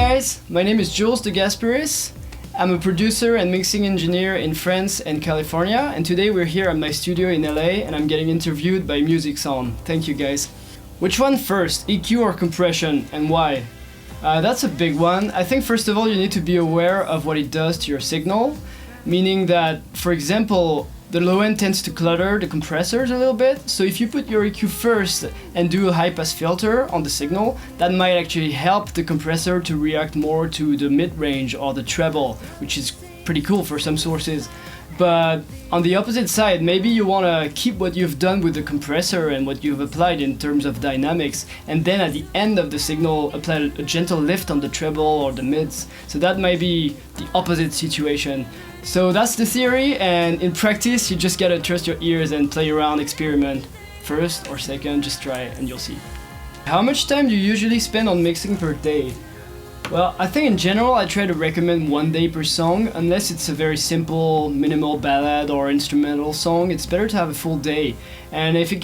guys, my name is Jules de Gasperis. I'm a producer and mixing engineer in France and California, and today we're here at my studio in LA and I'm getting interviewed by Musixon. Thank you guys. Which one first, EQ or compression, and why? That's a big one. I think first of all you need to be aware of what it does to your signal, meaning that, for example, the low end tends to clutter the compressors a little bit, so if you put your EQ first and do a high pass filter on the signal, that might actually help the compressor to react more to the mid-range or the treble, which is pretty cool for some sources. But on the opposite side, maybe you want to keep what you've done with the compressor and what you've applied in terms of dynamics, and then at the end of the signal apply a gentle lift on the treble or the mids. So that might be the opposite situation. So that's the theory, and in practice you just gotta trust your ears and play around, experiment. First or second, just try and you'll see. How much time do you usually spend on mixing per day? Well, I think in general I try to recommend 1 day per song, unless it's a very simple, minimal ballad or instrumental song. It's better to have a full day. And if it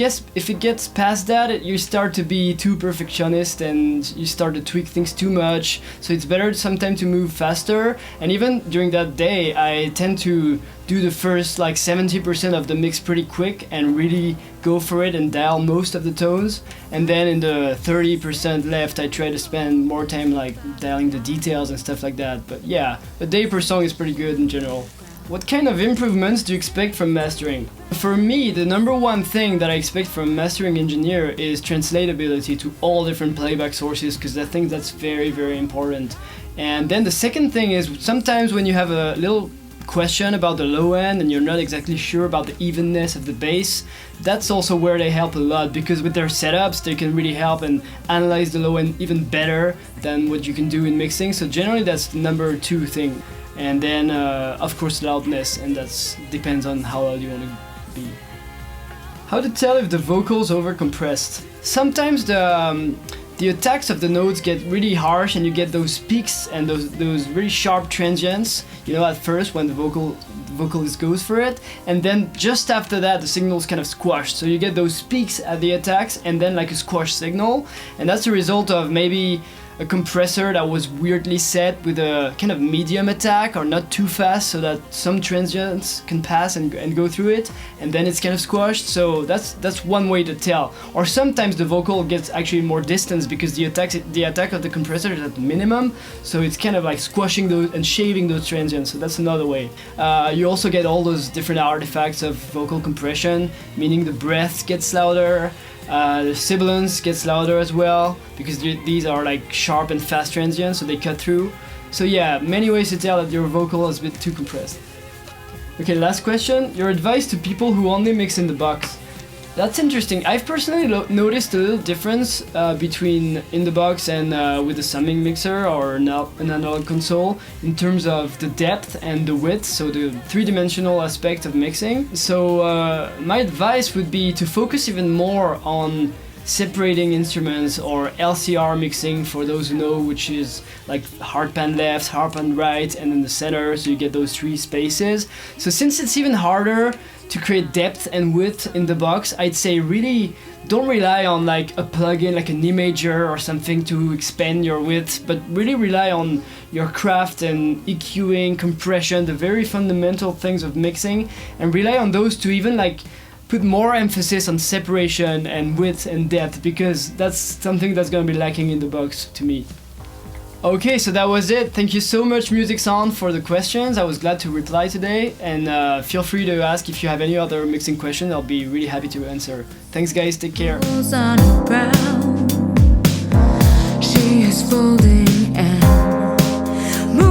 gets past that, you start to be too perfectionist and you start to tweak things too much. So it's better sometimes to move faster. And even during that day, I tend to do the first like 70% of the mix pretty quick and really go for it and dial most of the tones. And then in the 30% left, I try to spend more time like dialing the details and stuff like that. But yeah, a day per song is pretty good in general. What kind of improvements do you expect from mastering? For me, the number one thing that I expect from a mastering engineer is translatability to all different playback sources, because I think that's very, very important. And then the second thing is sometimes when you have a little question about the low end and you're not exactly sure about the evenness of the bass, that's also where they help a lot, because with their setups they can really help and analyze the low end even better than what you can do in mixing. So generally that's the number two thing. And then of course loudness, and that depends on how loud you want to be. How to tell if the vocal's over-compressed? Sometimes the attacks of the notes get really harsh and you get those peaks and those really sharp transients, you know, at first when the vocalist goes for it, and then just after that the signal's kind of squashed. So you get those peaks at the attacks and then like a squash signal, and that's a result of maybe a compressor that was weirdly set with a kind of medium attack or not too fast so that some transients can pass and go through it, and then it's kind of squashed. So that's one way to tell. Or sometimes the vocal gets actually more distance because the attack of the compressor is at the minimum, so it's kind of like squashing those and shaving those transients. So that's another way. You also get all those different artifacts of vocal compression, meaning the breath gets louder, the sibilance gets louder as well, because these are like sharp and fast transients, so they cut through. So yeah, many ways to tell that your vocal is a bit too compressed. Okay, last question. Your advice to people who only mix in the box. That's interesting. I've personally noticed a little difference between in the box and with a summing mixer or an analog console in terms of the depth and the width, so the three-dimensional aspect of mixing. So my advice would be to focus even more on separating instruments, or LCR mixing for those who know, which is like hard pan left, hard pan right, and in the center, so you get those three spaces. So since it's even harder to create depth and width in the box, I'd say really don't rely on like a plugin like an imager or something to expand your width, but really rely on your craft and EQing, compression, the very fundamental things of mixing, and rely on those to even like put more emphasis on separation and width and depth, because that's something that's gonna be lacking in the box to me. Okay, so that was it. Thank you so much, Musixon, for the questions. I was glad to reply today, and feel free to ask if you have any other mixing questions. I'll be really happy to answer. Thanks guys, take care.